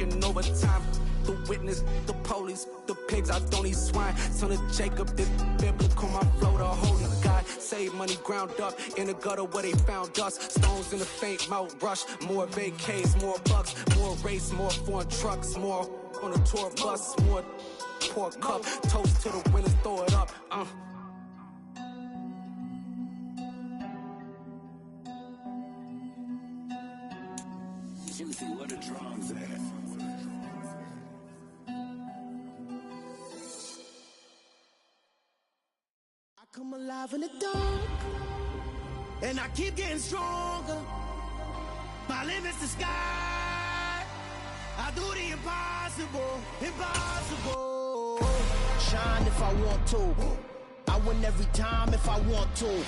working overtime. The witness, the police, the pigs, I don't eat swine. Son of Jacob, this biblical, my flow, the holy God. Save money ground up in the gutter where they found us. Stones in the faint Mount Rush. More vacays, more bucks, more race, more foreign trucks, more on a tour bus, more pour cup. Toast to the winners, throw it up. Timothy, where the drums at? I come alive in the dark, and I keep getting stronger. My limit's the sky. I do the impossible, impossible. Shine if I want to. I win every time if I want to.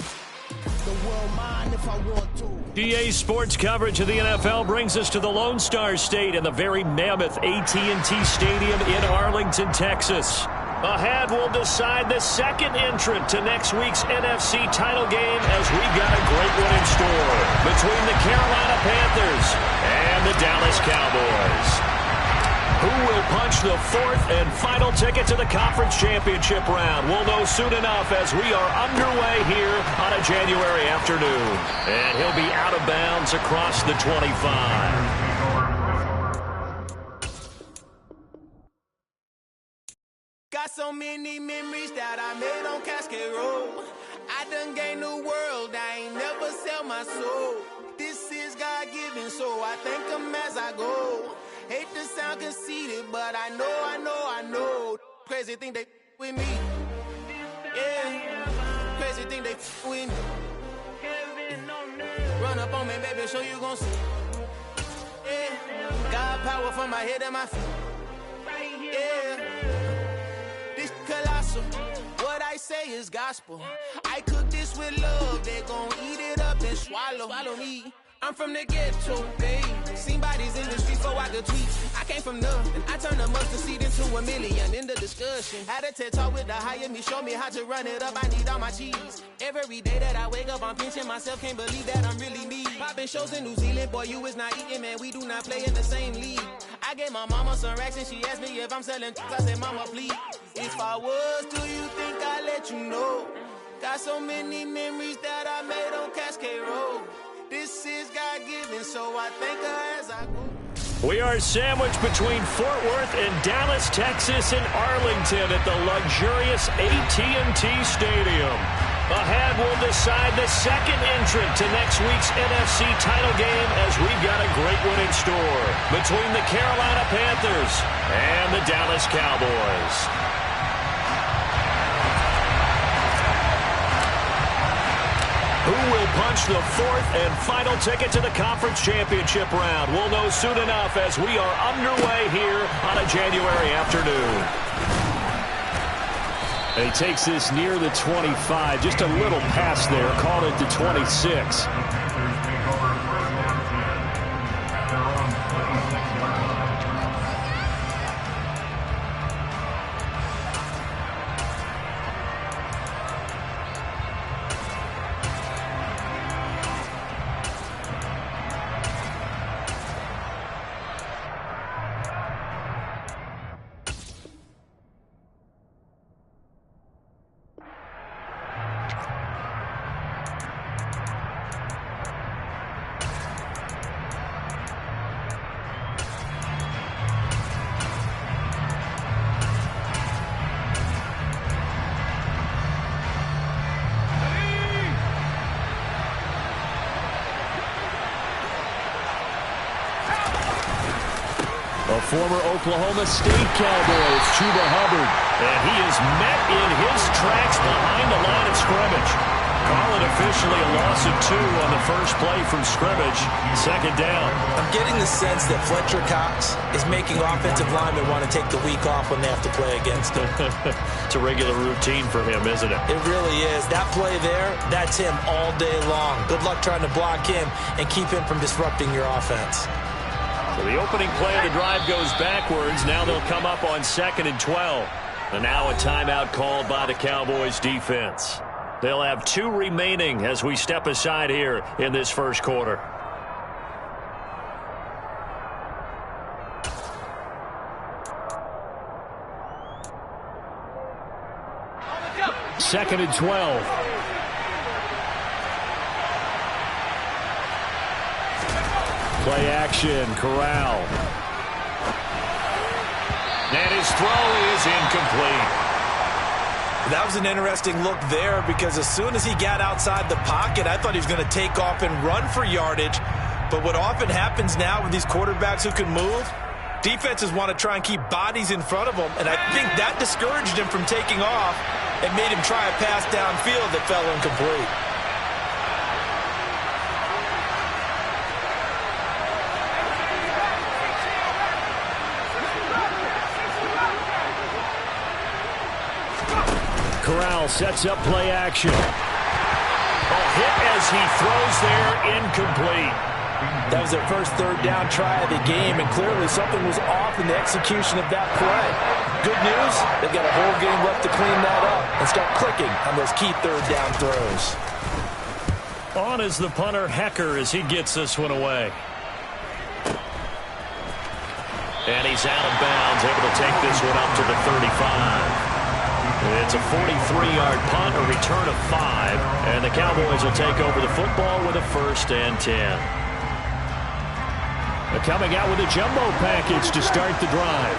The world mine if I want to. GA Sports coverage of the NFL brings us to the Lone Star State in the very mammoth AT&T Stadium in Arlington, Texas. Ahead will decide the second entrant to next week's NFC title game as we've got a great one in store between the Carolina Panthers and the Dallas Cowboys. Who will punch the fourth and final ticket to the conference championship round? We'll know soon enough as we are underway here on a January afternoon. And he'll be out of bounds across the 25. Got so many memories that I made on Cascade Road. I done gained the world, I ain't never sell my soul. This is God-given, so I thank him as I go. Hate to sound conceited, but I know. Crazy thing they with me. Yeah, crazy thing they with me. Run up on me, baby, show you gon' see. Yeah, God power from my head and my feet. Yeah. Colossal, what I say is gospel. I cook this with love, they gon' eat it up and swallow me. I'm from the ghetto, babe. Seen bodies in the streets before I could tweet. I came from nothing, I turned a mustard seed into a million. In the discussion, had a TED talk with the higher me, show me how to run it up. I need all my cheese. Every day that I wake up, I'm pinching myself, can't believe that I'm really me. Popping shows in New Zealand, boy, you is not eating, man. We do not play in the same league. I gave my mama some racks and she asked me if I'm selling. I said, mama, please. If I was, do you think I'd let you know? Got so many memories that I made on Cascade Road. This is God-given, so I thank her as I go. We are sandwiched between Fort Worth and Dallas, Texas, and Arlington at the luxurious AT&T Stadium. Ahead will decide the second entrant to next week's NFC title game as we've got a great one in store between the Carolina Panthers and the Dallas Cowboys. Who will punch the fourth and final ticket to the conference championship round? We'll know soon enough as we are underway here on a January afternoon. And he takes this near the 25, just a little pass there, called it the 26. Former Oklahoma State Cowboys, Chuba Hubbard. And he is met in his tracks behind the line of scrimmage. Call it officially a loss of 2 on the first play from scrimmage. Second down. I'm getting the sense that Fletcher Cox is making offensive linemen want to take the week off when they have to play against him. It's a regular routine for him, isn't it? It really is. That play there, that's him all day long. Good luck trying to block him and keep him from disrupting your offense. So the opening play of the drive goes backwards. Now they'll come up on 2nd and 12. And now a timeout called by the Cowboys defense. They'll have 2 remaining as we step aside here in this first quarter. 2nd and 12. Play action, Corral. And his throw is incomplete. That was an interesting look there because as soon as he got outside the pocket, I thought he was going to take off and run for yardage. But what often happens now with these quarterbacks who can move, defenses want to try and keep bodies in front of them, and I think that discouraged him from taking off and made him try a pass downfield that fell incomplete. Corral sets up play action. A hit as he throws there, incomplete. That was their first third down try of the game, and clearly something was off in the execution of that play. Good news, they've got a whole game left to clean that up and start clicking on those key third down throws. On is the punter, Hecker, as he gets this one away. And he's out of bounds, able to take this one up to the 35. It's a 43-yard punt, a return of 5, and the Cowboys will take over the football with a 1st and 10. They're coming out with a jumbo package to start the drive.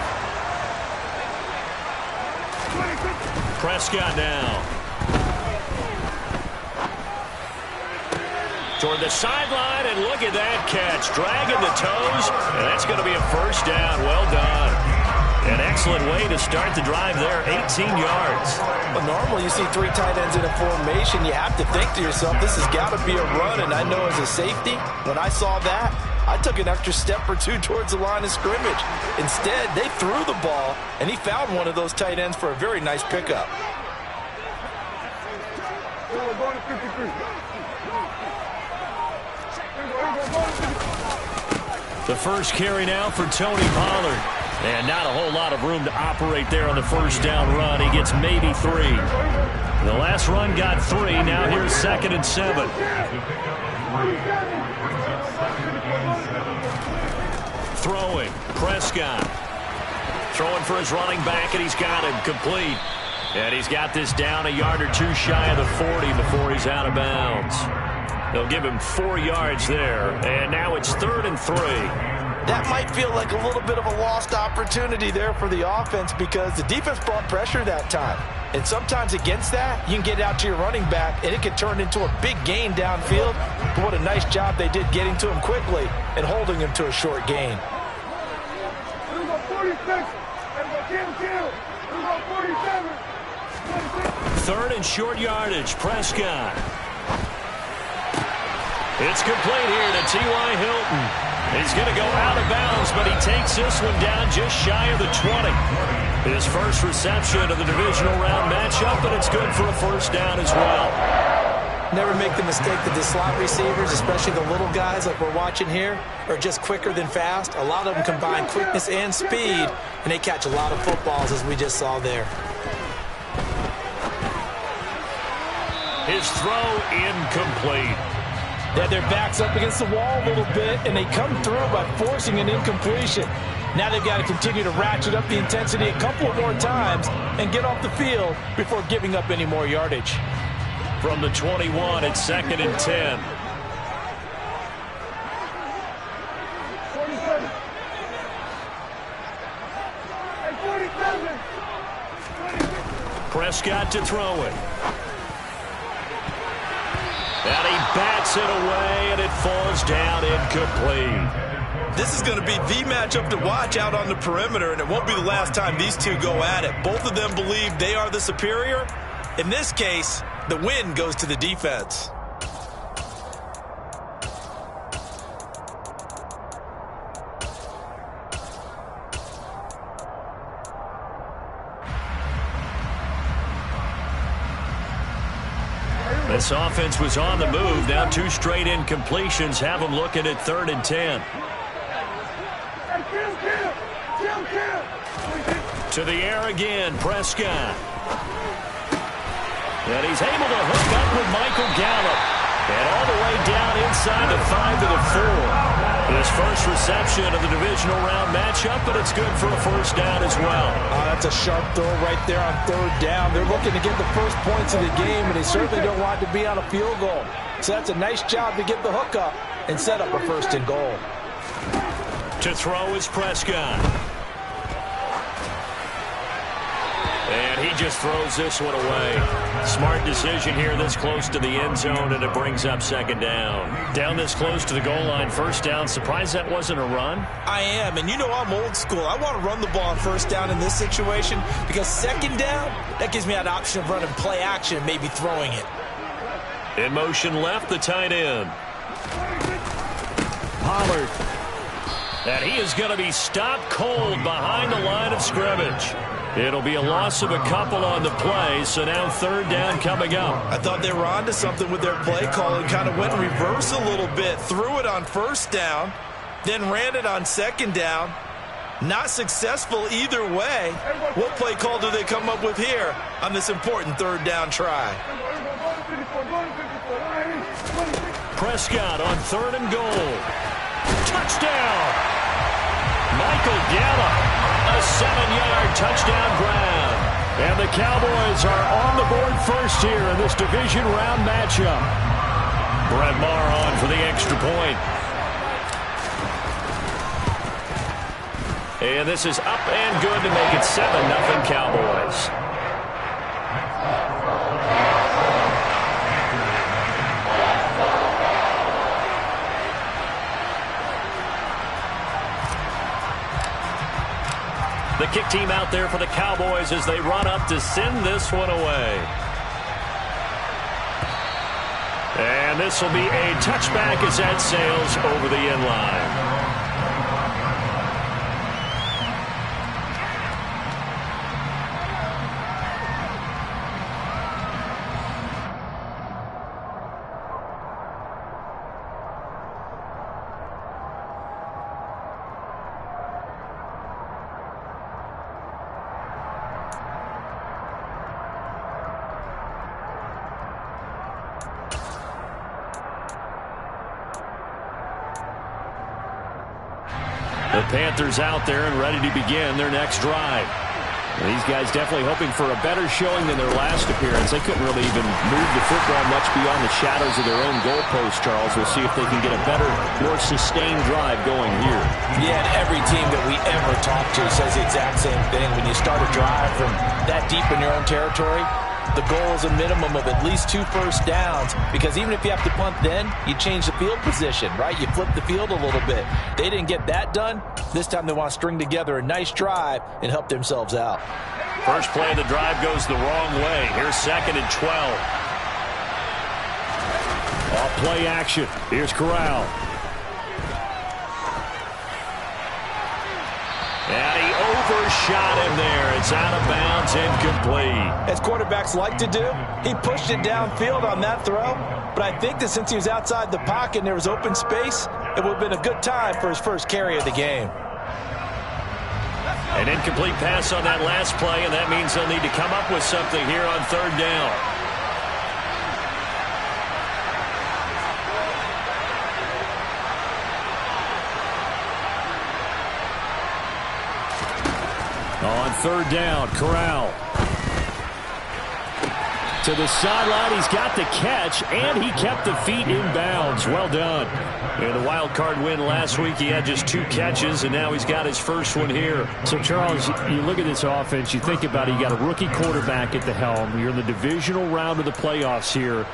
Prescott now. Toward the sideline, and look at that catch. Dragging the toes, and that's going to be a 1st down. Well done. An excellent way to start the drive there, 18 yards. Well, normally you see 3 tight ends in a formation. You have to think to yourself, this has got to be a run, and I know as a safety, when I saw that, I took an extra step or 2 towards the line of scrimmage. Instead, they threw the ball, and he found one of those tight ends for a very nice pickup. The first carry now for Tony Pollard. And not a whole lot of room to operate there on the 1st down run. He gets maybe 3. The last run got 3. Now here's 2nd and 7. Throwing. Prescott. Throwing for his running back, and he's got him complete. And he's got this down a yard or 2 shy of the 40 before he's out of bounds. They'll give him 4 yards there. And now it's 3rd and 3. That might feel like a little bit of a lost opportunity there for the offense because the defense brought pressure that time. And sometimes against that, you can get out to your running back, and it can turn into a big gain downfield. But what a nice job they did getting to him quickly and holding him to a short gain. 3rd and short yardage, Prescott. It's complete here to T.Y. Hilton. He's going to go out of bounds, but he takes this one down just shy of the 20. His first reception of the divisional round matchup, and it's good for a 1st down as well. Never make the mistake that the slot receivers, especially the little guys like we're watching here, are just quicker than fast. A lot of them combine quickness and speed, and they catch a lot of footballs, as we just saw there. His throw incomplete. They had their backs up against the wall a little bit, and they come through by forcing an incompletion. Now they've got to continue to ratchet up the intensity a couple more times and get off the field before giving up any more yardage. From the 21, it's 2nd and 10. Prescott to throw it. And he bats it away, and it falls down incomplete. This is going to be the matchup to watch out on the perimeter, and it won't be the last time these two go at it. Both of them believe they are the superior. In this case, the win goes to the defense. This offense was on the move. Now 2 straight incompletions have them looking at 3rd and 10. To the air again, Prescott. And he's able to hook up with Michael Gallup. And all the way down inside the 5 to the 4. His first reception of the divisional round matchup, but it's good for a first down as well. That's a sharp throw right there on 3rd down. They're looking to get the first points of the game, and they certainly don't want it to be on a field goal. So that's a nice job to get the hook up and set up a 1st and goal. To throw is Prescott. And he just throws this one away. Smart decision here this close to the end zone, and it brings up 2nd down. Down this close to the goal line, 1st down. Surprised that wasn't a run? I am, and you know I'm old school. I want to run the ball on 1st down in this situation because 2nd down, that gives me that option of running play action and maybe throwing it. In motion left, the tight end. Pollard. And he is going to be stopped cold behind the line of scrimmage. It'll be a loss of a couple on the play, so now 3rd down coming up. I thought they were onto something with their play call and kind of went in reverse a little bit. Threw it on 1st down, then ran it on 2nd down. Not successful either way. What play call do they come up with here on this important 3rd down try? Prescott on 3rd and goal. Touchdown! Michael Gallup. A 7-yard touchdown grab. And the Cowboys are on the board first here in this division round matchup. Brett Maher on for the extra point. And this is up and good to make it 7-0 Cowboys. The kick team out there for the Cowboys as they run up to send this one away. And this will be a touchback as that sails over the end line. The Panthers out there and ready to begin their next drive. These guys definitely hoping for a better showing than their last appearance. They couldn't really even move the football much beyond the shadows of their own goalpost, Charles. We'll see if they can get a better, more sustained drive going here. Yeah, and every team that we ever talk to says the exact same thing. When you start a drive from that deep in your own territory, the goal is a minimum of at least 2 first downs, because even if you have to punt then, you change the field position, right? You flip the field a little bit. They didn't get that done. This time they want to string together a nice drive and help themselves out. First play of the drive goes the wrong way. Here's 2nd and 12. Off play action. Here's Corral. And he overshot him there. It's out of bounds, incomplete. As quarterbacks like to do, he pushed it downfield on that throw. But I think that since he was outside the pocket and there was open space, it would have been a good time for his first carry of the game. An incomplete pass on that last play, and that means they'll need to come up with something here on 3rd down. On 3rd down, Corral. To the sideline, he's got the catch, and he kept the feet in bounds. Well done. In the wild card win last week, he had just 2 catches, and now he's got his first one here. So, Charles, you look at this offense, you think about it, you got a rookie quarterback at the helm. You're in the divisional round of the playoffs here.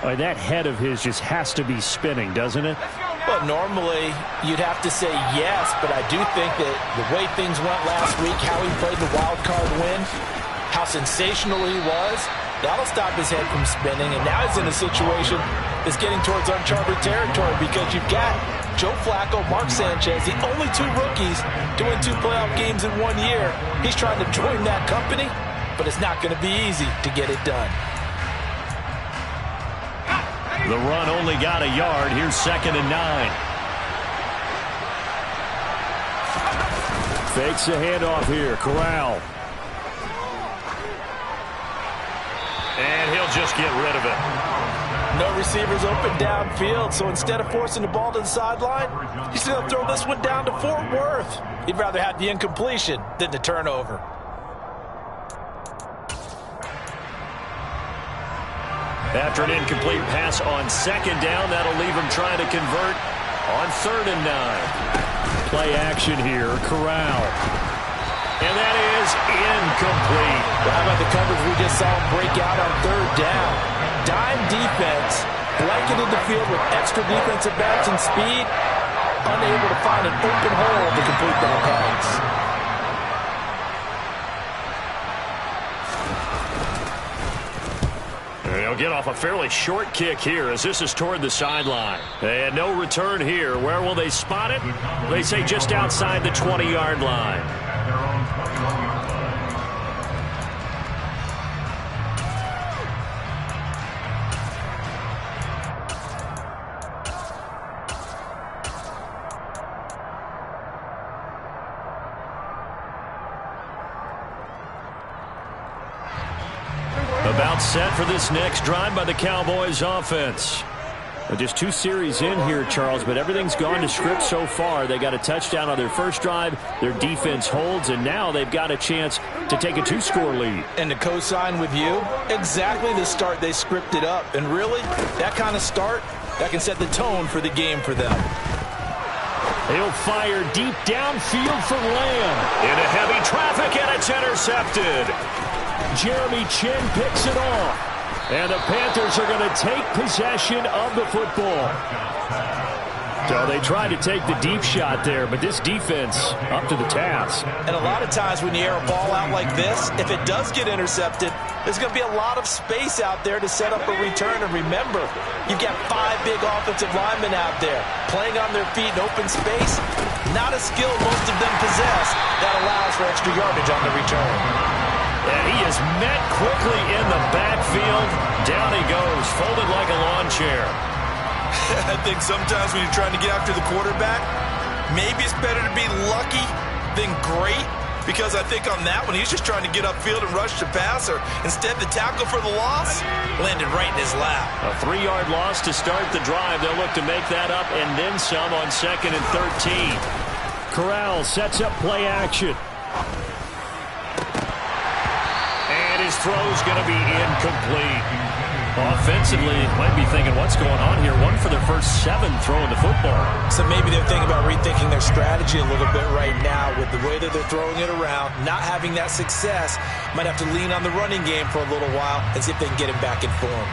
That head of his just has to be spinning, doesn't it? Well, normally you'd have to say yes, but I do think that the way things went last week, how he played the wild card win, how sensational he was, that'll stop his head from spinning. And now he's in a situation that's getting towards uncharted territory, because you've got Joe Flacco, Mark Sanchez, the only 2 rookies to win 2 playoff games in 1 year. He's trying to join that company, but it's not going to be easy to get it done. The run only got a yard. Here's 2nd and 9. Fakes a handoff here. Corral. And he'll just get rid of it. No receivers open downfield, so instead of forcing the ball to the sideline, he's going to throw this one down to Fort Worth. He'd rather have the incompletion than the turnover. After an incomplete pass on second down, that'll leave him trying to convert on 3rd and 9. Play action here, Corral. And that is incomplete. Well, how about the coverage we just saw him break out on 3rd down? Dime defense, blanketed the field with extra defensive backs and speed, unable to find an open hole to complete that pass. They'll get off a fairly short kick here as this is toward the sideline. And no return here. Where will they spot it? They say just outside the 20-yard line. About set for this next drive by the Cowboys offense. Just 2 series in here, Charles, but everything's gone to script so far. They got a touchdown on their first drive. Their defense holds, and now they've got a chance to take a 2-score lead. And to co-sign with you, exactly the start they scripted up. And really, that kind of start, that can set the tone for the game for them. He'll fire deep downfield for Lamb. Into heavy traffic, and it's intercepted. Jeremy Chin picks it off. And the Panthers are going to take possession of the football. So they tried to take the deep shot there, but this defense up to the task. And a lot of times when you air a ball out like this, if it does get intercepted, there's going to be a lot of space out there to set up a return. And remember, you've got 5 big offensive linemen out there playing on their feet in open space. Not a skill most of them possess that allows for extra yardage on the return. And he is met quickly in the backfield. Down he goes, folded like a lawn chair. I think sometimes when you're trying to get after the quarterback, maybe it's better to be lucky than great. Because I think on that one, he's just trying to get upfield and rush the passer. Instead, the tackle for the loss landed right in his lap. A 3-yard loss to start the drive. They'll look to make that up and then some on 2nd and 13. Corral sets up play action. His throw's going to be incomplete. Offensively, might be thinking, what's going on here? 1 for their first 7 throwing the football. So maybe they're thinking about rethinking their strategy a little bit right now with the way that they're throwing it around, not having that success. Might have to lean on the running game for a little while and see if they can get him back in form.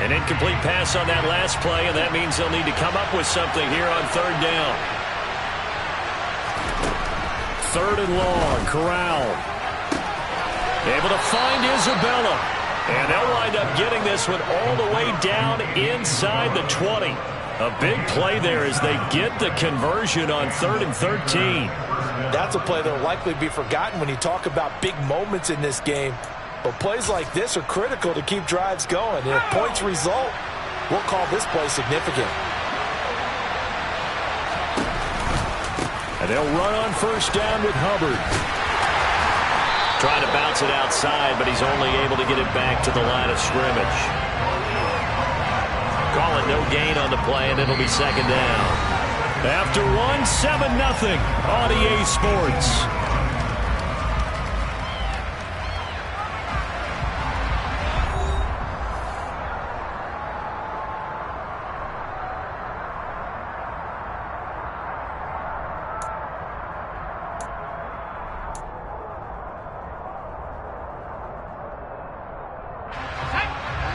An incomplete pass on that last play, and that means they'll need to come up with something here on 3rd down. 3rd and long, Corral. Able to find Isabella. And they'll wind up getting this one all the way down inside the 20. A big play there as they get the conversion on 3rd and 13. That's a play that will likely be forgotten when you talk about big moments in this game. But plays like this are critical to keep drives going. And if points result, we'll call this play significant. And they'll run on 1st down with Hubbard. Trying to bounce it outside, but he's only able to get it back to the line of scrimmage. Call it no gain on the play, and it'll be 2nd down. After 7-0 on EA Sports.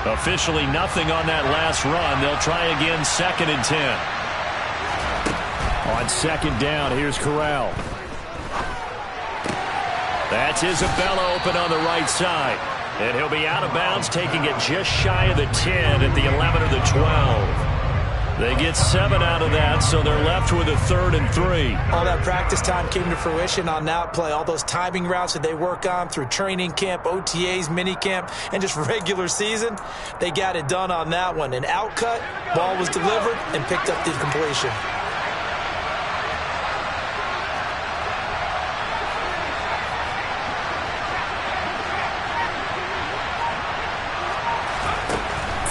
Officially nothing on that last run. They'll try again 2nd and 10. On 2nd down, here's Corral. That's Isabella open on the right side. And he'll be out of bounds, taking it just shy of the 10 at the 11 or the 12. They get 7 out of that, so they're left with a 3rd and 3. All that practice time came to fruition on that play. All those timing routes that they work on through training camp, OTAs, minicamp, and just regular season, they got it done on that one. An outcut, ball was delivered, and picked up the completion.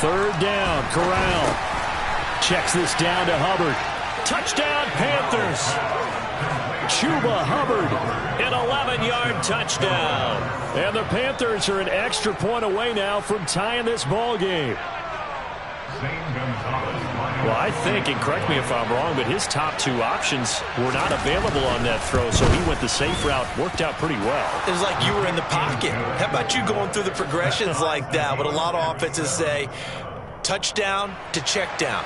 Third down, Corral. Checks this down to Hubbard. Touchdown, Panthers. Chuba Hubbard, an 11-yard touchdown. And the Panthers are an extra point away now from tying this ball game. Well, I think, and correct me if I'm wrong, but his top two options were not available on that throw, so he went the safe route. Worked out pretty well. It was like you were in the pocket. How about you going through the progressions like that? What a lot of offenses say, touchdown to check down.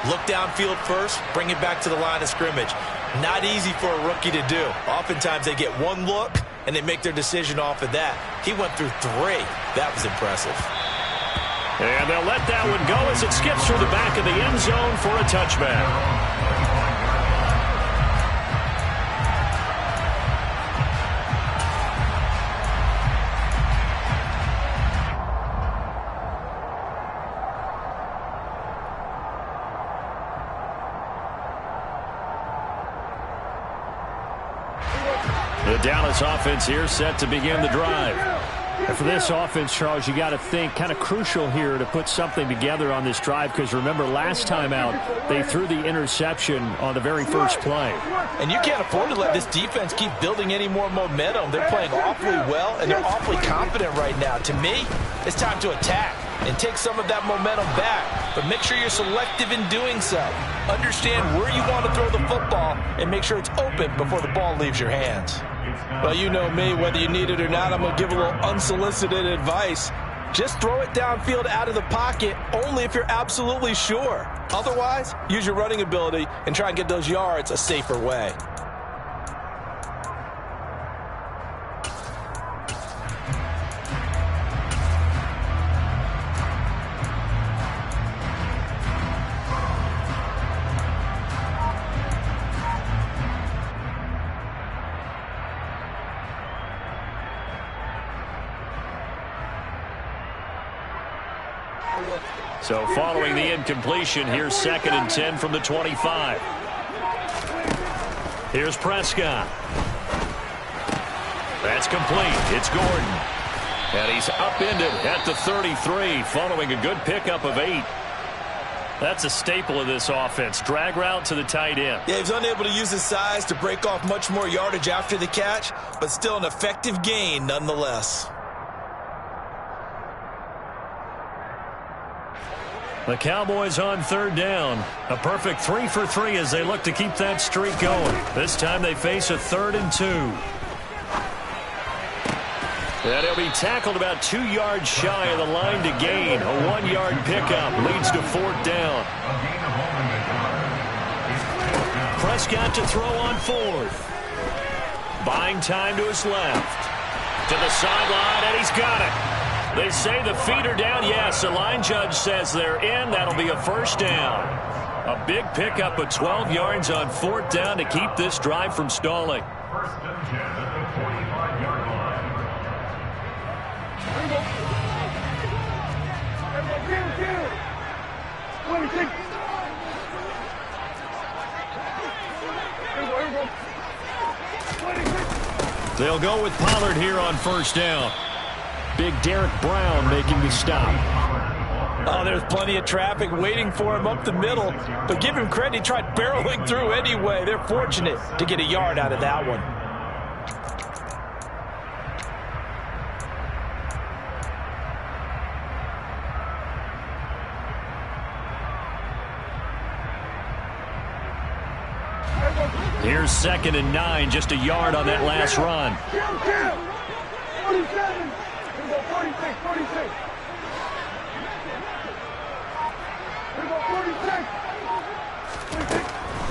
Look downfield first, bring it back to the line of scrimmage. Not easy for a rookie to do. Oftentimes they get one look, and they make their decision off of that. He went through three. That was impressive. And they'll let that one go as it skips through the back of the end zone for a touchback. The Dallas offense here set to begin the drive. And for this offense, Charles, you got to think kind of crucial here to put something together on this drive, because remember last time out they threw the interception on the very first play. And you can't afford to let this defense keep building any more momentum. They're playing awfully well, and they're awfully confident right now. To me, it's time to attack and take some of that momentum back. But make sure you're selective in doing so. Understand where you want to throw the football and make sure it's open before the ball leaves your hands. Well, you know me, whether you need it or not, I'm going to give a little unsolicited advice. Just throw it downfield out of the pocket only if you're absolutely sure. Otherwise, use your running ability and try and get those yards a safer way. So following the incompletion, here's 2nd and 10 from the 25. Here's Prescott. That's complete. It's Gordon. And he's upended at the 33 following a good pickup of 8. That's a staple of this offense. Drag route to the tight end. Yeah, he was unable to use his size to break off much more yardage after the catch, but still an effective gain nonetheless. The Cowboys on 3rd down. A perfect 3 for 3 as they look to keep that streak going. This time they face a 3rd and 2. And he'll be tackled about 2 yards shy of the line to gain. A 1-yard pickup leads to 4th down. Prescott to throw on 4th. Buying time to his left. To the sideline, and he's got it. They say the feet are down. Yes, the line judge says they're in. That'll be a 1st down. A big pickup of 12 yards on 4th down to keep this drive from stalling. They'll go with Pollard here on 1st down. Big Derek Brown making the stop. Oh, there's plenty of traffic waiting for him up the middle. But give him credit, he tried barreling through anyway. They're fortunate to get a yard out of that one. Here's 2nd and 9, just a yard on that last run. 47. 46.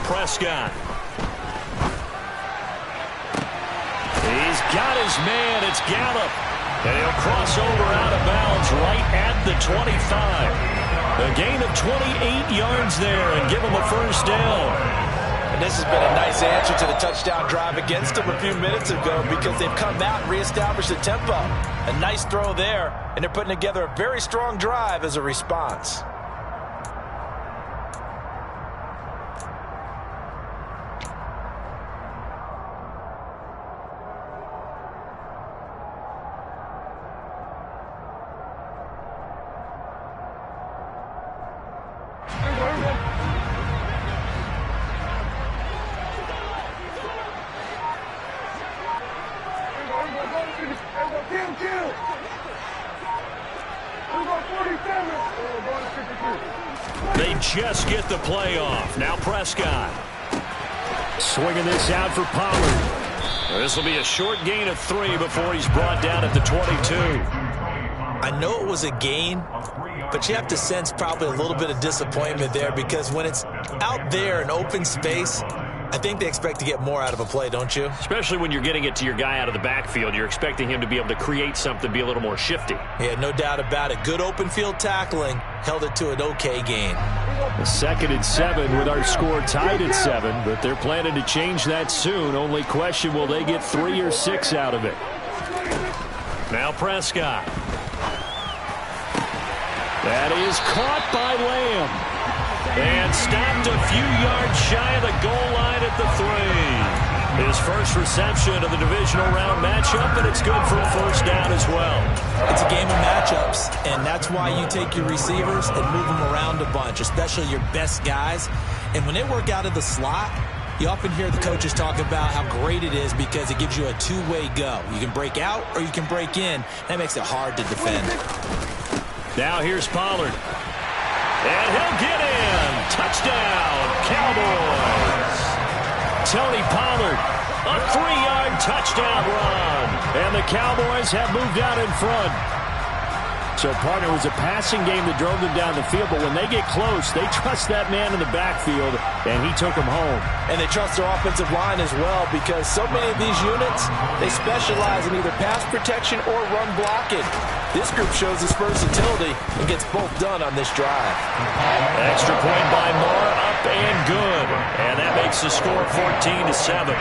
Prescott. He's got his man. It's Gallup. And he'll cross over out of bounds right at the 25. A gain of 28 yards there and give him a 1st down. And this has been a nice answer to the touchdown drive against them a few minutes ago, because they've come out and reestablished the tempo. A nice throw there, and they're putting together a very strong drive as a response. just get the play off. Now Prescott. Swinging this out for Pollard. This will be a short gain of 3 before he's brought down at the 22. I know it was a gain, but you have to sense probably a little bit of disappointment there because when it's out there in open space, I think they expect to get more out of a play, don't you? Especially when you're getting it to your guy out of the backfield. You're expecting him to be able to create something, be a little more shifty. Yeah, no doubt about it. Good open field tackling held it to an okay gain. 2nd and 7 with our score tied at 7, but they're planning to change that soon. Only question, will they get 3 or 6 out of it? Now Prescott. That is caught by Lamb. And stopped a few yards shy of the goal line at the 3. His first reception of the divisional round matchup, and it's good for a first down as well. It's a game of matchups, and that's why you take your receivers and move them around a bunch, especially your best guys. And when they work out of the slot, you often hear the coaches talk about how great it is because it gives you a two-way go. You can break out or you can break in. That makes it hard to defend. Now here's Pollard. And he'll get in. Touchdown, Cowboys. Tony Pollard, a 3-yard touchdown run. And the Cowboys have moved out in front. So, partner, it was a passing game that drove them down the field, but when they get close, they trust that man in the backfield, and he took them home. And they trust their offensive line as well because so many of these units, they specialize in either pass protection or run blocking. This group shows its versatility and gets both done on this drive. Extra point by Moore, up and good. And that makes the score 14-7.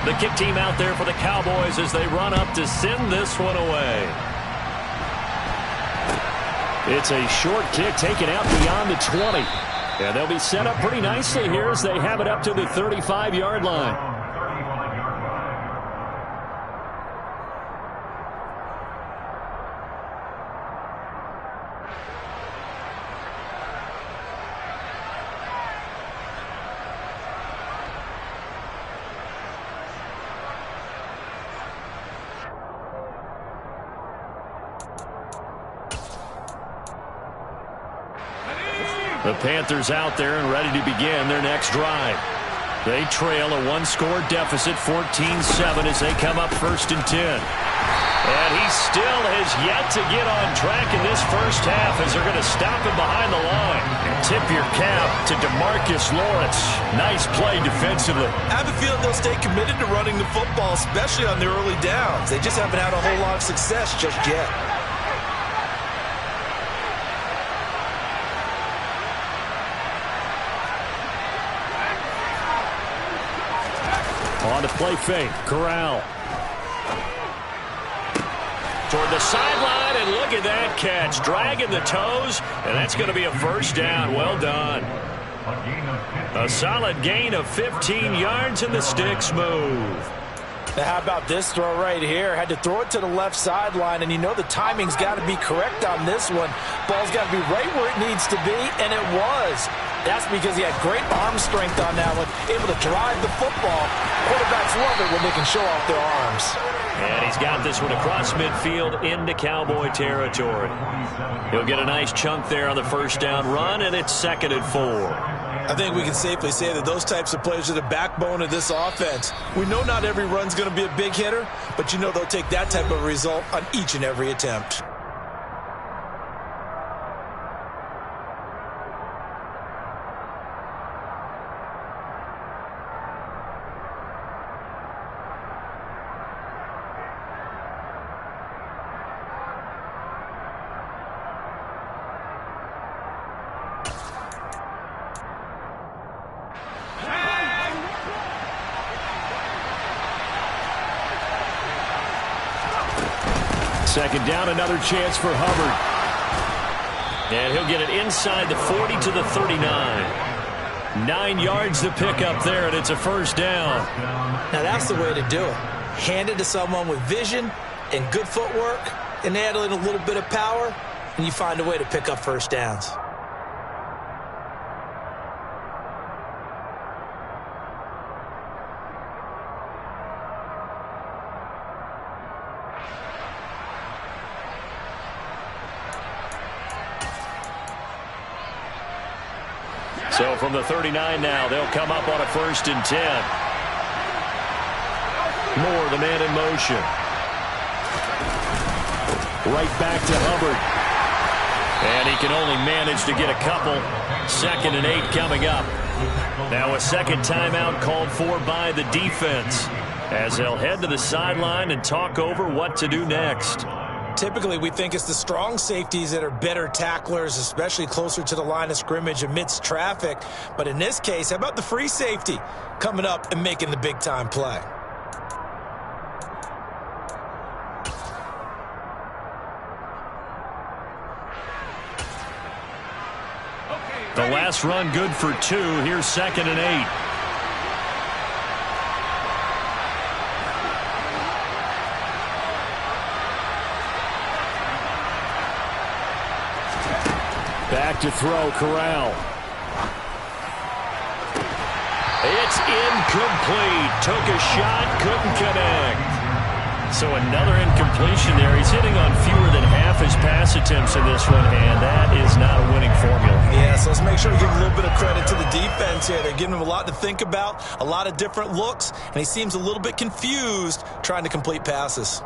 The kick team out there for the Cowboys as they run up to send this one away. It's a short kick taken out beyond the 20. And they'll be set up pretty nicely here as they have it up to the 35-yard line. The Panthers out there and ready to begin their next drive. They trail a one-score deficit, 14-7, as they come up 1st and 10. And he still has yet to get on track in this first half as they're going to stop him behind the line. Tip your cap to DeMarcus Lawrence. Nice play defensively. I have a feeling they'll stay committed to running the football, especially on the early downs. They just haven't had a whole lot of success just yet. On the play fake, Corral. Toward the sideline, and look at that catch. Dragging the toes, and that's going to be a first down. Well done. A solid gain of 15 yards, and the sticks move. Now how about this throw right here? Had to throw it to the left sideline, and you know the timing's got to be correct on this one. Ball's got to be right where it needs to be, and it was. That's because he had great arm strength on that one, able to drive the football. Quarterbacks love it when they can show off their arms. And he's got this one across midfield into Cowboy territory. He'll get a nice chunk there on the first down run, and it's 2nd and 4. I think we can safely say that those types of plays are the backbone of this offense. We know not every run's going to be a big hitter, but you know they'll take that type of result on each and every attempt. Second down, another chance for Hubbard. And he'll get it inside the 40 to the 39. 9 yards to pick up there, and it's a first down. Now that's the way to do it. Hand it to someone with vision and good footwork, and add in a little bit of power, and you find a way to pick up first downs. So from the 39 now, they'll come up on a 1st and 10. Moore, the man in motion. Right back to Hubbard. And he can only manage to get a couple. 2nd and 8 coming up. Now a second timeout called for by the defense, as they'll head to the sideline and talk over what to do next. Typically, we think it's the strong safeties that are better tacklers, especially closer to the line of scrimmage amidst traffic. But in this case, how about the free safety coming up and making the big-time play? The last run good for 2. Here's 2nd and 8. Back to throw, Corral. It's incomplete. Took a shot, couldn't connect. So another incompletion there. He's hitting on fewer than half his pass attempts in this one, and that is not a winning formula. Yeah, so let's make sure we give a little bit of credit to the defense here. They're giving him a lot to think about, a lot of different looks, and he seems a little bit confused trying to complete passes.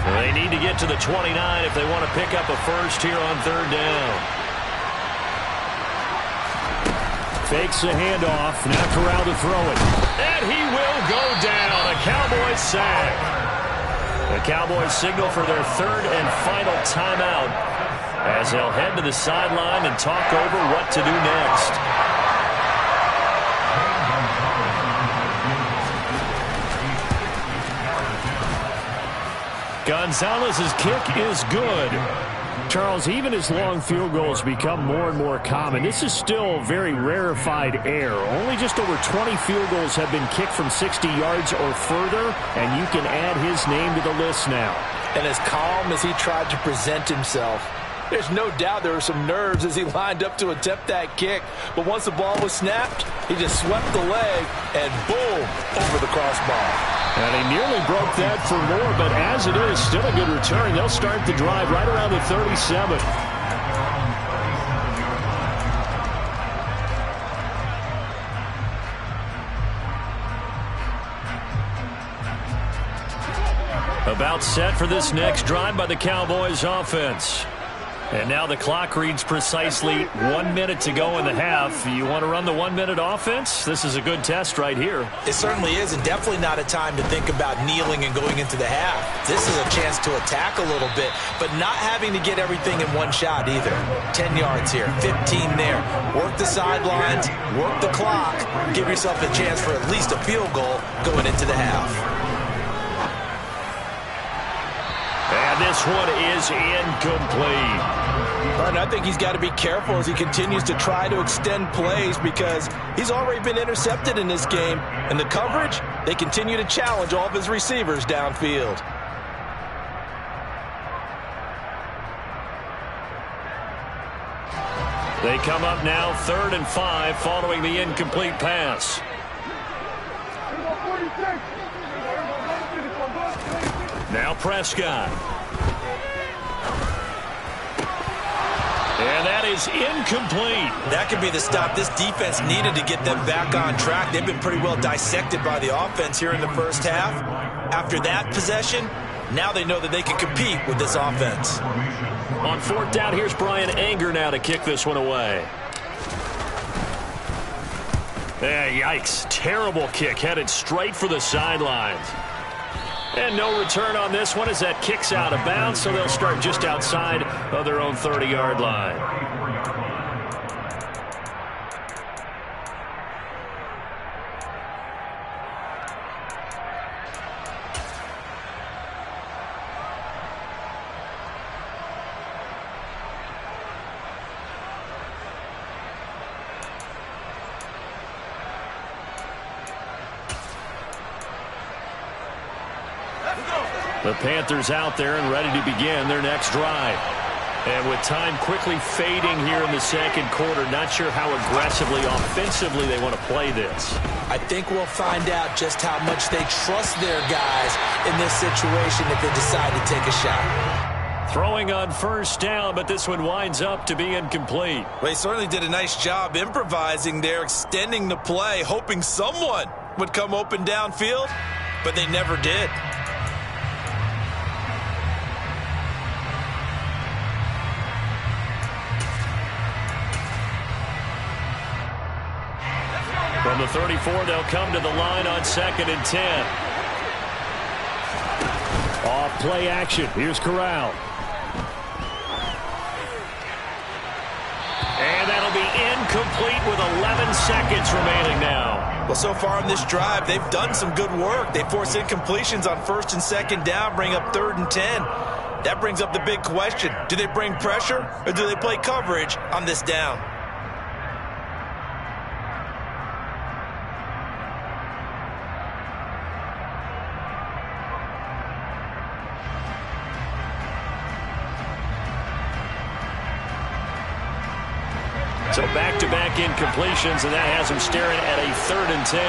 They need to get to the 29 if they want to pick up a first here on 3rd down. Fakes the handoff. Now Corral to throw it. And he will go down. A Cowboys sack. The Cowboys signal for their 3rd and final timeout, as they'll head to the sideline and talk over what to do next. Gonzalez's kick is good. Charles, even as long field goals become more and more common, this is still very rarefied air. Only just over 20 field goals have been kicked from 60 yards or further, and you can add his name to the list now. And as calm as he tried to present himself, there's no doubt there were some nerves as he lined up to attempt that kick. But once the ball was snapped, he just swept the leg and boom, over the crossbar. And he nearly broke that for more, but as it is, still a good return. They'll start the drive right around the 37. About set for this next drive by the Cowboys offense. And now the clock reads precisely 1 minute to go in the half. You want to run the 1 minute offense? This is a good test right here. It certainly is, and definitely not a time to think about kneeling and going into the half. This is a chance to attack a little bit, but not having to get everything in one shot either. 10 yards here, 15 there. Work the sidelines, work the clock, give yourself a chance for at least a field goal going into the half. And this one is incomplete. And I think he's got to be careful as he continues to try to extend plays, because he's already been intercepted in this game. And the coverage, they continue to challenge all of his receivers downfield. They come up now 3rd and 5 following the incomplete pass. Now Prescott. And that is incomplete. That could be the stop this defense needed to get them back on track. They've been pretty well dissected by the offense here in the first half. After that possession, now they know that they can compete with this offense. On 4th down, here's Brian Anger now to kick this one away. Yikes. Terrible kick, headed straight for the sidelines. And no return on this one as that kicks out of bounds, so they'll start just outside of their own 30-yard line. The Panthers out there and ready to begin their next drive. And with time quickly fading here in the second quarter, not sure how aggressively, offensively they want to play this. I think we'll find out just how much they trust their guys in this situation if they decide to take a shot. Throwing on first down, but this one winds up to be incomplete. Well, they certainly did a nice job improvising there, extending the play, hoping someone would come open downfield, but they never did. From the 34, they'll come to the line on 2nd and 10. Off play action. Here's Corral. And that'll be incomplete with 11 seconds remaining now. Well, so far in this drive, they've done some good work. They force incompletions on 1st and 2nd down, bring up 3rd and 10. That brings up the big question. Do they bring pressure or do they play coverage on this down? So back-to-back incompletions, and that has them staring at a 3rd and 10.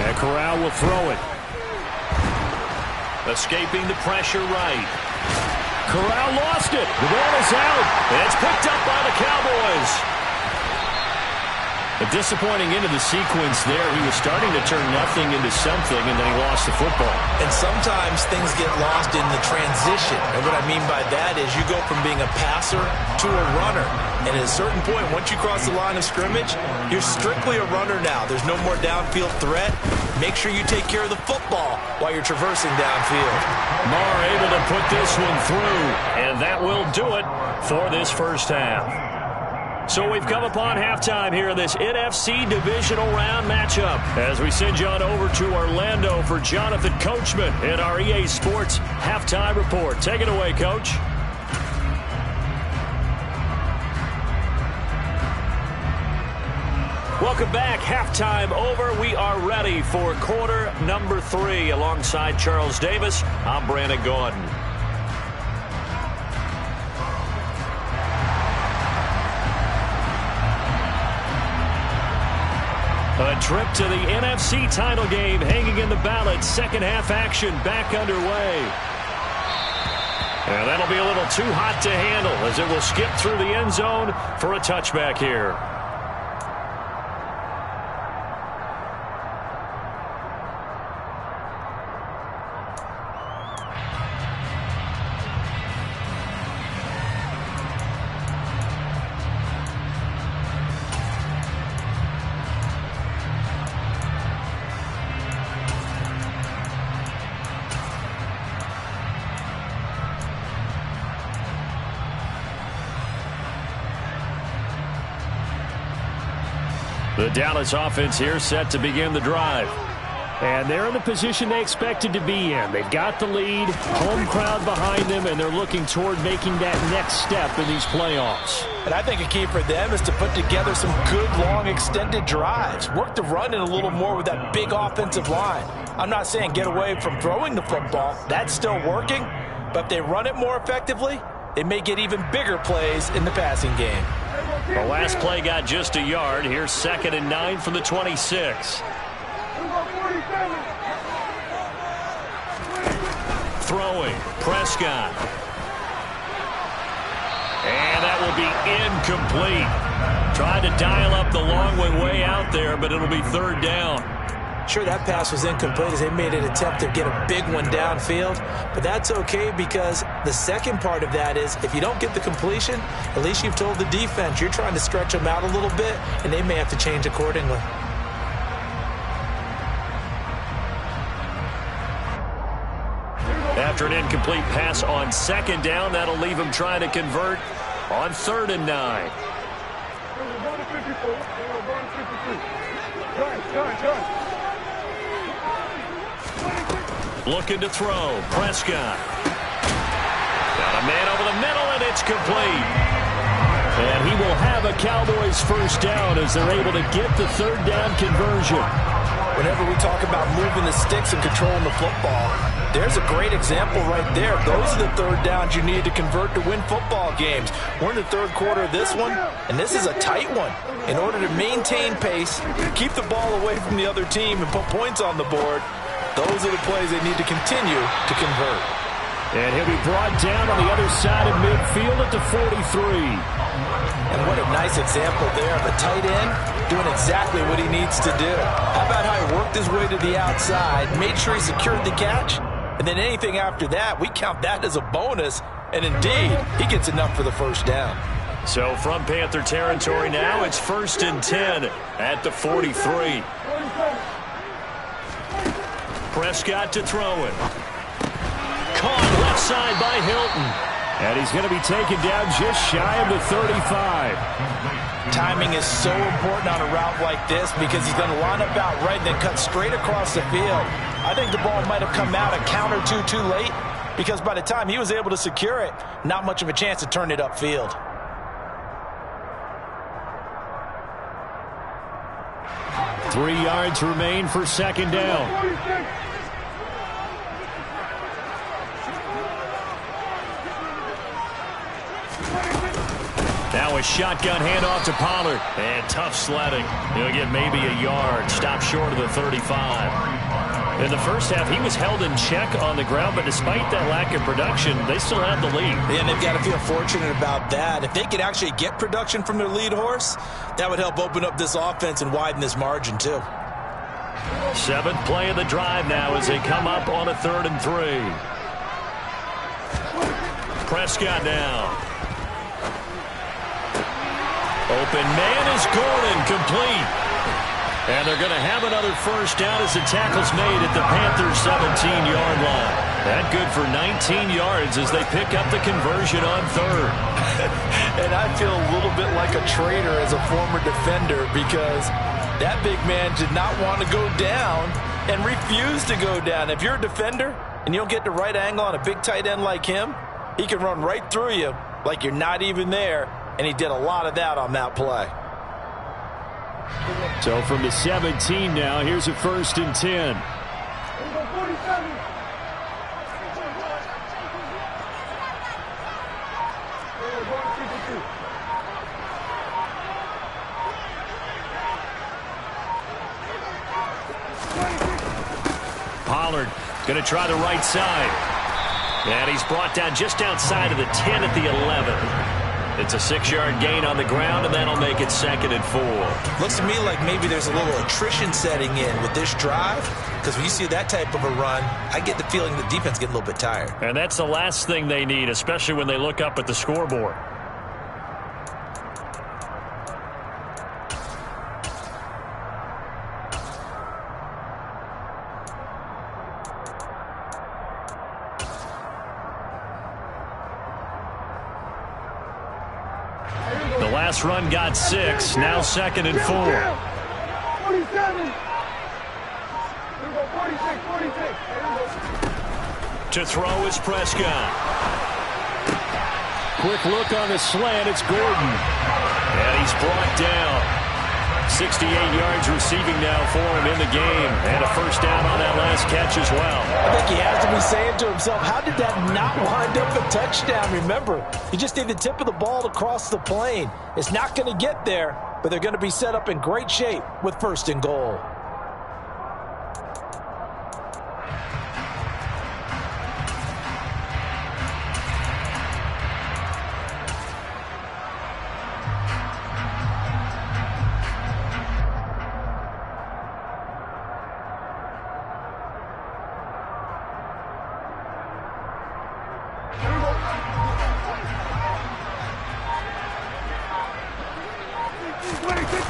And Corral will throw it. Escaping the pressure right. Corral lost it. The ball is out. And it's picked up by the Cowboys. A disappointing end of the sequence there. He was starting to turn nothing into something, and then he lost the football. And sometimes things get lost in the transition. And what I mean by that is you go from being a passer to a runner. And at a certain point, once you cross the line of scrimmage, you're strictly a runner now. There's no more downfield threat. Make sure you take care of the football while you're traversing downfield. Marr able to put this one through, and that will do it for this first half. So we've come upon halftime here in this NFC Divisional Round matchup as we send you on over to Orlando for Jonathan Coachman in our EA Sports Halftime Report. Take it away, Coach. Welcome back. Halftime over. We are ready for quarter number 3. Alongside Charles Davis, I'm Brandon Gordon. A trip to the NFC title game hanging in the balance. Second half action back underway. And that'll be a little too hot to handle as it will skip through the end zone for a touchback here. The Dallas offense here set to begin the drive. And they're in the position they expected to be in. They've got the lead, home crowd behind them, and they're looking toward making that next step in these playoffs. And I think a key for them is to put together some good, long, extended drives. Work the run in a little more with that big offensive line. I'm not saying get away from throwing the football. That's still working. But if they run it more effectively, they may get even bigger plays in the passing game. The last play got just a yard. Here's 2nd and 9 from the 26. Throwing, Prescott. And that will be incomplete. Tried to dial up the long one way out there, but it'll be 3rd down. Sure, that pass was incomplete as they made an attempt to get a big one downfield, but that's okay because the second part of that is if you don't get the completion, at least you've told the defense you're trying to stretch them out a little bit, and they may have to change accordingly. After an incomplete pass on 2nd down, that'll leave him trying to convert on 3rd and 9. Looking to throw. Prescott. Got a man over the middle, and it's complete. And he will have a Cowboys first down as they're able to get the 3rd down conversion. whenever we talk about moving the sticks and controlling the football, there's a great example right there. Those are the third downs you need to convert to win football games. We're in the third quarter of this one, and this is a tight one. In order to maintain pace, keep the ball away from the other team, and put points on the board, those are the plays they need to continue to convert. And he'll be brought down on the other side of midfield at the 43. And what a nice example there of a tight end doing exactly what he needs to do. How about how he worked his way to the outside, made sure he secured the catch, and then anything after that, we count that as a bonus. And indeed, he gets enough for the first down. So from Panther territory now, it's 1st and 10 at the 43. Prescott to throw it. Caught left side by Hilton. And he's going to be taken down just shy of the 35. Timing is so important on a route like this because he's going to line up out right and then cut straight across the field. I think the ball might have come out a count or two too late because by the time he was able to secure it, not much of a chance to turn it upfield. Three yards remain for second down. Now a shotgun handoff to Pollard. And tough sledding. He'll get maybe a yard. Stop short of the 35. In the first half, he was held in check on the ground, but despite that lack of production, they still have the lead. Yeah, and they've got to feel fortunate about that. If they could actually get production from their lead horse, that would help open up this offense and widen this margin, too. 7th play of the drive now as they come up on a 3rd and 3. Prescott now. Open man is Gordon, complete. And they're going to have another first down as the tackle's made at the Panthers' 17-yard line. That good for 19 yards as they pick up the conversion on 3rd. And I feel a little bit like a traitor as a former defender because that big man did not want to go down and refused to go down. If you're a defender and you don't get the right angle on a big tight end like him, he can run right through you like you're not even there. And he did a lot of that on that play. So from the 17 now, here's a 1st and 10. Pollard going to try the right side. And he's brought down just outside of the 10 at the 11. It's a 6-yard gain on the ground, and that'll make it 2nd and 4. Looks to me like maybe there's a little attrition setting in with this drive, because when you see that type of a run, I get the feeling the defense getting a little bit tired. And that's the last thing they need, especially when they look up at the scoreboard. Last run got 6. Now 2nd and 4. 47. 46. To throw is Prescott. Quick look on the slant. It's Gordon. And he's brought down. 68 yards receiving now for him in the game. And a first down on that last catch as well. I think he has to be saying to himself, how did that not wind up a touchdown? Remember, you just need the tip of the ball to cross the plane. It's not going to get there, but they're going to be set up in great shape with 1st and goal.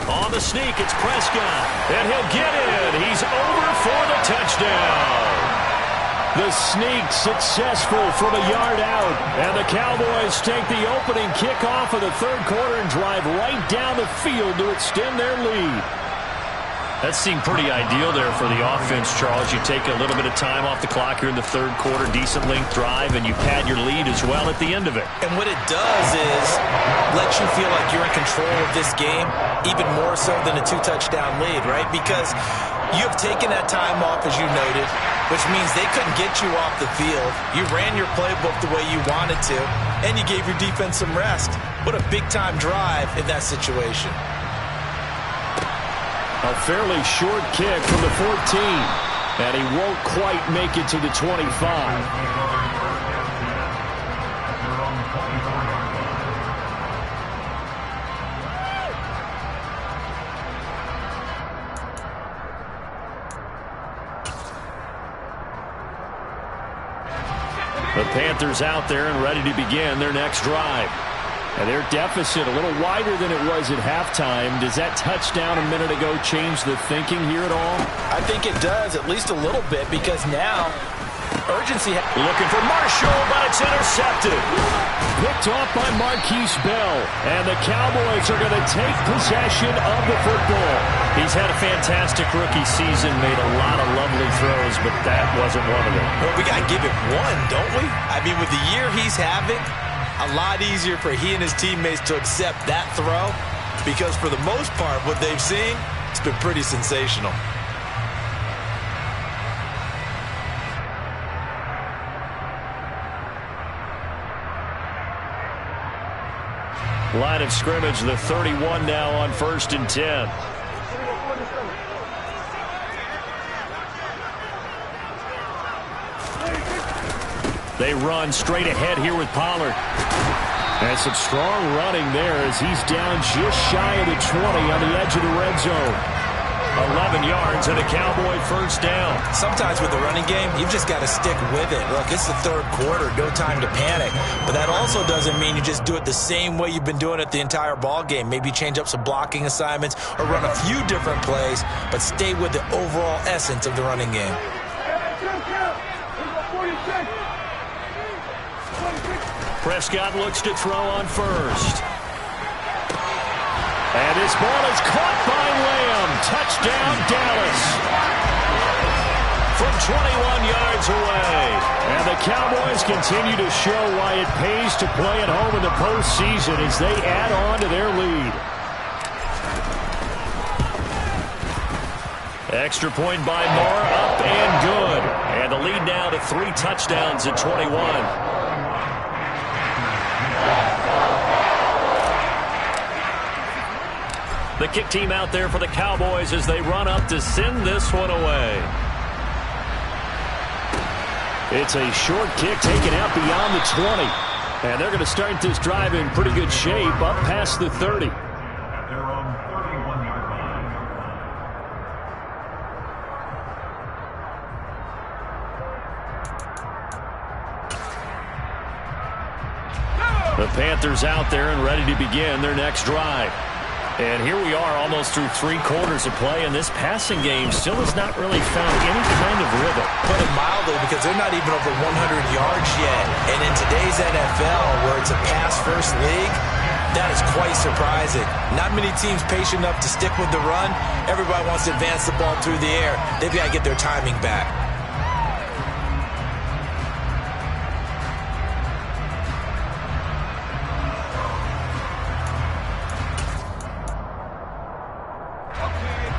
On the sneak, it's Prescott. And he'll get in. He's over for the touchdown. The sneak successful from a yard out. And the Cowboys take the opening kickoff of the 3rd quarter and drive right down the field to extend their lead. That seemed pretty ideal there for the offense, Charles. You take a little bit of time off the clock here in the 3rd quarter, decent length drive, and you pad your lead as well at the end of it. And what it does is let you feel like you're in control of this game, even more so than a 2-touchdown lead, right? Because You have taken that time off, as you noted, which means they couldn't get you off the field. You ran your playbook the way you wanted to, and you gave your defense some rest. What a big-time drive in that situation. A fairly short kick from the 14, and he won't quite make it to the 25. The Panthers out there and ready to begin their next drive. And their deficit a little wider than it was at halftime. Does that touchdown a minute ago change the thinking here at all? I think it does, at least a little bit, because now urgency. Looking for Marshall, but it's intercepted. Picked off by Marquise Bell. And the Cowboys are going to take possession of the football. He's had a fantastic rookie season, made a lot of lovely throws, but that wasn't one of them. Well, we got to give it one, don't we? I mean, with the year he's having, a lot easier for he and his teammates to accept that throw, because for the most part, what they've seen, it's been pretty sensational. Line of scrimmage, the 31 now on 1st and 10. They run straight ahead here with Pollard. And some strong running there as he's down just shy of the 20 on the edge of the red zone. 11 yards and a Cowboy first down. Sometimes with the running game, you've just got to stick with it. Look, it's the third quarter, no time to panic. But that also doesn't mean you just do it the same way you've been doing it the entire ball game. Maybe change up some blocking assignments or run a few different plays, but stay with the overall essence of the running game. Prescott looks to throw on first. And this ball is caught by Lamb. Touchdown, Dallas. From 21 yards away. And the Cowboys continue to show why it pays to play at home in the postseason as they add on to their lead. Extra point by Moore, up and good. And the lead now to 3 touchdowns at 21. The kick team out there for the Cowboys as they run up to send this one away. It's a short kick taken out beyond the 20. And they're going to start this drive in pretty good shape up past the 30. The Panthers out there and ready to begin their next drive. And here we are almost through 3 quarters of play, and this passing game still has not really found any kind of rhythm. Put it mildly, because they're not even over 100 yards yet. And in today's NFL, where it's a pass-first league, that is quite surprising. Not many teams patient enough to stick with the run. Everybody wants to advance the ball through the air. They've got to get their timing back.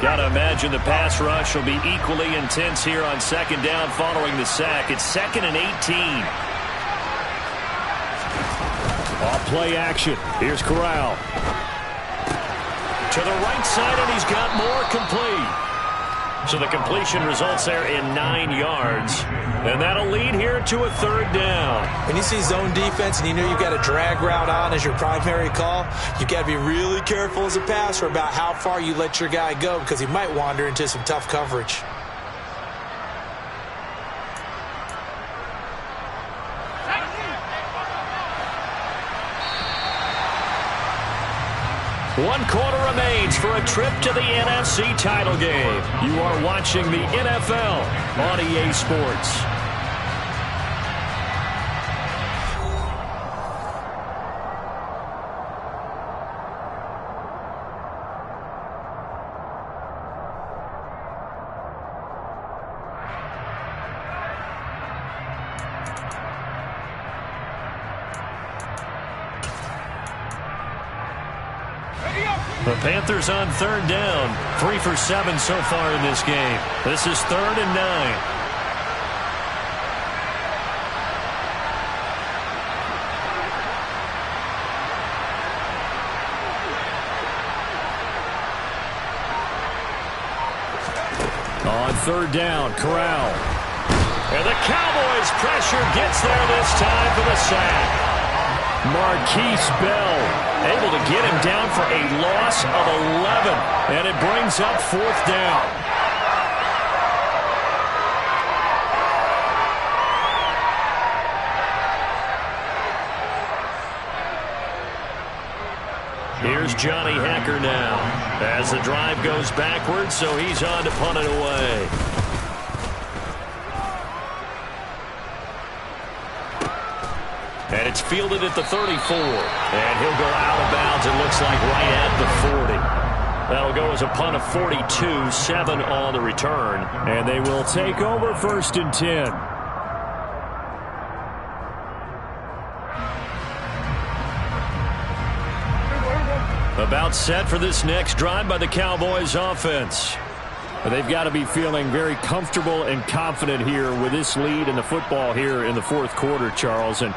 Got to imagine the pass rush will be equally intense here on 2nd down following the sack. It's 2nd and 18. Off play action. Here's Corral. To the right side, and he's got more complete. So the completion results there in 9 yards. And that'll lead here to a 3rd down. When you see zone defense and you know you've got a drag route on as your primary call, you've got to be really careful as a passer about how far you let your guy go, because he might wander into some tough coverage. One quarter remains for a trip to the NFC title game. You are watching the NFL on EA Sports. The Panthers on third down. 3 for 7 so far in this game. This is 3rd and 9. On third down, Corral. And the Cowboys pressure gets there this time for the sack. Marquise Bell able to get him down for a loss of 11. And it brings up 4th down. Here's Johnny Hacker now as the drive goes backwards, so he's on to punt it away. And it's fielded at the 34. And he'll go out of bounds, it looks like, right at the 40. That'll go as a punt of 42, 7 on the return. And they will take over 1st and 10. About set for this next drive by the Cowboys offense. They've got to be feeling very comfortable and confident here with this lead in the football here in the 4th quarter, Charles. And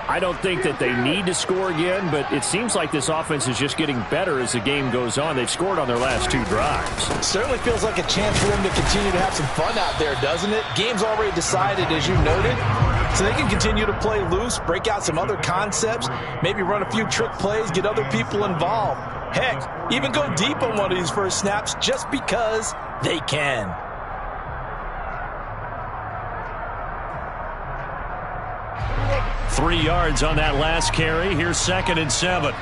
I don't think that they need to score again, but it seems like this offense is just getting better as the game goes on. They've scored on their last 2 drives. It certainly feels like a chance for them to continue to have some fun out there, doesn't it? Game's already decided, as you noted, so they can continue to play loose, break out some other concepts, maybe run a few trick plays, get other people involved. Heck, even go deep on one of these first snaps just because they can. Three yards on that last carry. Here's 2nd and 7.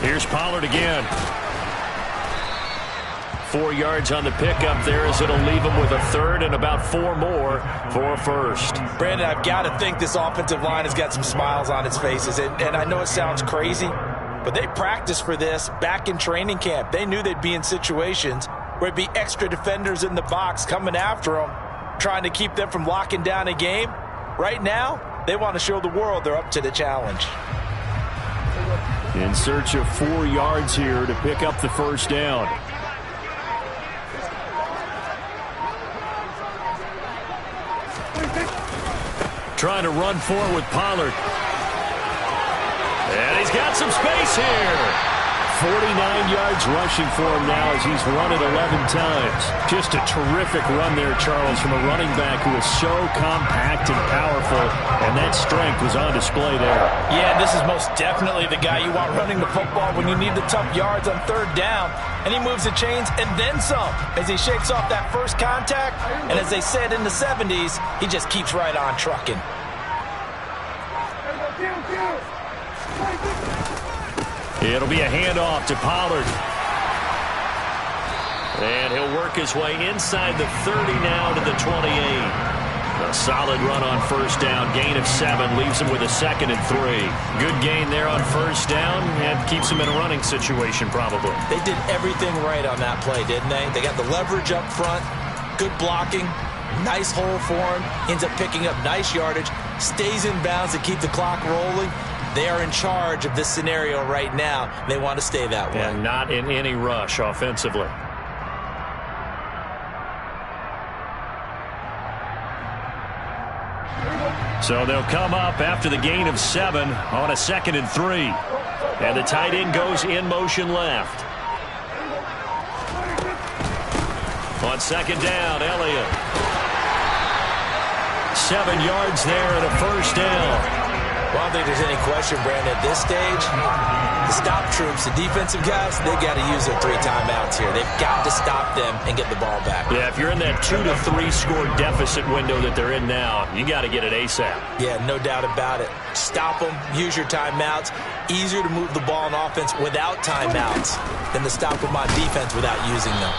Here's Pollard again. 4 yards on the pickup there as it'll leave him with a 3rd and about 4 more for a 1st. Brandon, I've got to think this offensive line has got some smiles on its faces. And I know it sounds crazy, but they practiced for this back in training camp. They knew they'd be in situations where it'd be extra defenders in the box coming after them, trying to keep them from locking down a game. Right now, they want to show the world they're up to the challenge. In search of 4 yards here to pick up the 1st down. Trying to run forward with Pollard. And he's got some space here. 49 yards rushing for him now as he's run it 11 times. Just a terrific run there, Charles, from a running back who is so compact and powerful, and that strength was on display there. Yeah, this is most definitely the guy you want running the football when you need the tough yards on 3rd down. And he moves the chains and then some as he shakes off that first contact. And as they said in the 70s, he just keeps right on trucking. It'll be a handoff to Pollard. And he'll work his way inside the 30 now to the 28. A solid run on 1st down. Gain of 7 leaves him with a 2nd and 3. Good gain there on 1st down and keeps him in a running situation probably. They did everything right on that play, didn't they? They got the leverage up front, good blocking, nice hole for him, ends up picking up nice yardage, stays in bounds to keep the clock rolling. They are in charge of this scenario right now. They want to stay that way. And not in any rush offensively. So they'll come up after the gain of 7 on a 2nd and 3. And the tight end goes in motion left. On 2nd down, Elliott. 7 yards there and a 1st down. Well, I don't think there's any question, Brandon, at this stage, the stop troops, the defensive guys, they've got to use their 3 timeouts here. They've got to stop them and get the ball back. Yeah, if you're in that 2 to 3 score deficit window that they're in now, you got to get it ASAP. Yeah, no doubt about it. Stop them, use your timeouts. Easier to move the ball on offense without timeouts than to stop them on defense without using them.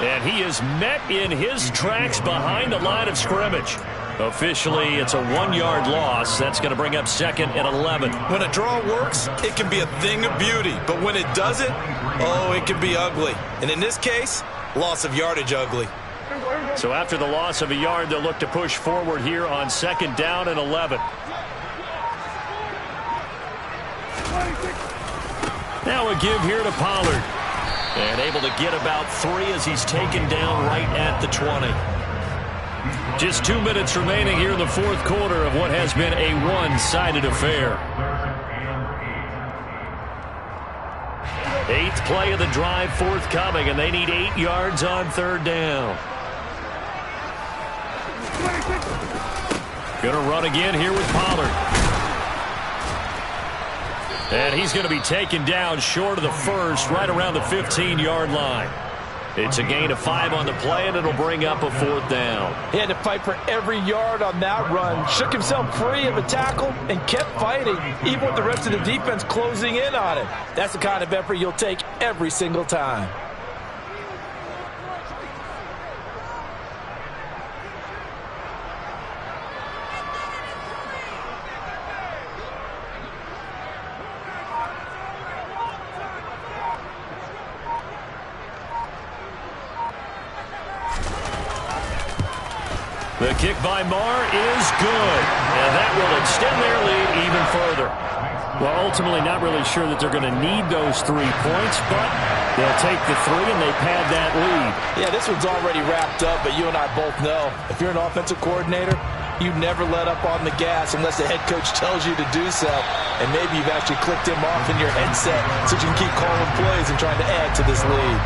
And he is met in his tracks behind the line of scrimmage. Officially, it's a 1-yard loss. That's going to bring up 2nd and 11. When a draw works, it can be a thing of beauty. But when it doesn't, oh, it can be ugly. And in this case, loss of yardage ugly. So after the loss of a yard, they'll look to push forward here on 2nd down and 11. Now a give here to Pollard. And able to get about 3 as he's taken down right at the 20. Just 2 minutes remaining here in the 4th quarter of what has been a one-sided affair. 8th play of the drive forthcoming, and they need 8 yards on 3rd down. Going to run again here with Pollard. And he's going to be taken down short of the first, right around the 15-yard line. It's a gain of 5 on the play, and it'll bring up a 4th down. He had to fight for every yard on that run. Shook himself free of a tackle and kept fighting, even with the rest of the defense closing in on him. That's the kind of effort you'll take every single time. The kick by Marr is good, and that will extend their lead even further. Well, ultimately not really sure that they're going to need those 3 points, but they'll take the 3 and they pad that lead. Yeah, this one's already wrapped up, but you and I both know if you're an offensive coordinator, you never let up on the gas unless the head coach tells you to do so. And maybe you've actually clicked him off in your headset so you can keep calling plays and trying to add to this lead.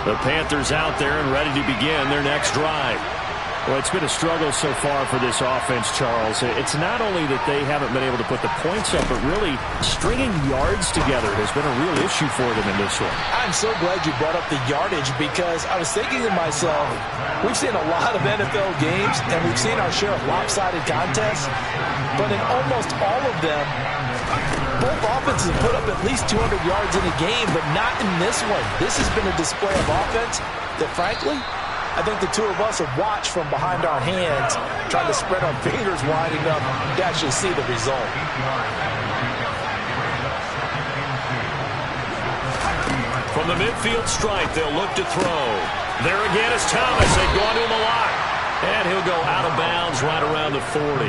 The Panthers out there and ready to begin their next drive. Well, it's been a struggle so far for this offense, Charles. It's not only that they haven't been able to put the points up, but really stringing yards together has been a real issue for them in this one. I'm so glad you brought up the yardage because I was thinking to myself, we've seen a lot of NFL games and we've seen our share of lopsided contests, but in almost all of them, both offenses have put up at least 200 yards in a game, but not in this one. This has been a display of offense that, frankly, I think the two of us have watched from behind our hands, trying to spread our fingers wide enough to actually see the result. From the midfield stripe, they'll look to throw. There again is Thomas. They've gone to him a lot. And he'll go out of bounds right around the 40.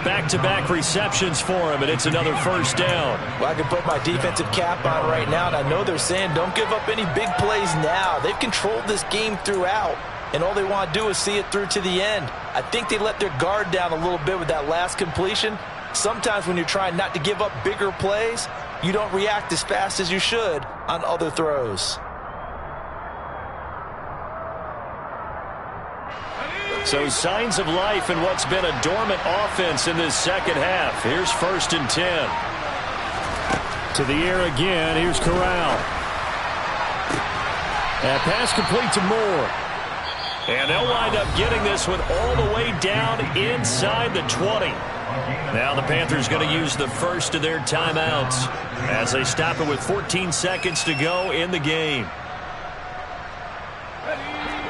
Back-to-back receptions for him, and it's another first down. Well, I can put my defensive cap on right now, and I know they're saying don't give up any big plays now. They've controlled this game throughout, and all they want to do is see it through to the end. I think they let their guard down a little bit with that last completion. Sometimes when you're trying not to give up bigger plays, you don't react as fast as you should on other throws. So signs of life in what's been a dormant offense in this second half. Here's 1st and 10. To the air again. Here's Corral. And pass complete to Moore. And they'll wind up getting this one all the way down inside the 20. Now the Panthers going to use the first of their timeouts as they stop it with 14 seconds to go in the game.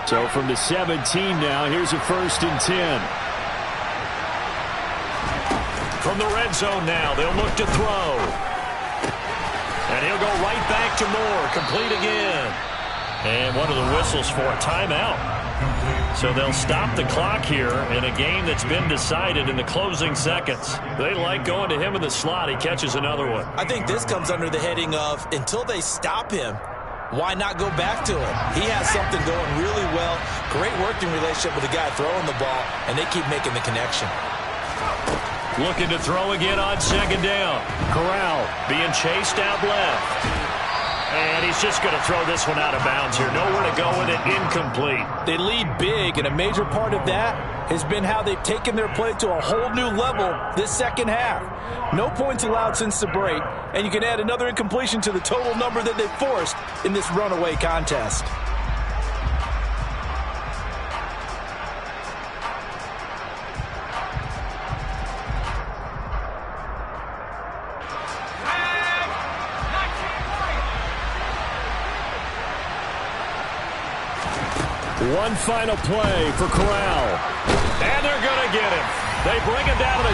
So from the 17 now, here's a 1st and 10. From the red zone now, they'll look to throw. And he'll go right back to Moore, complete again. And one of the whistles for a timeout. So they'll stop the clock here in a game that's been decided in the closing seconds. They like going to him in the slot. He catches another one. I think this comes under the heading of until they stop him, why not go back to him? He has something going really well. Great working relationship with the guy throwing the ball, and they keep making the connection. Looking to throw again on 2nd down. Corral being chased out left. And he's just going to throw this one out of bounds here. Nowhere to go with it. Incomplete. They lead big, and a major part of that has been how they've taken their play to a whole new level this second half. No points allowed since the break, and you can add another incompletion to the total number that they've forced in this runaway contest. One final play for Corral. And they're going to get him. They bring him down to the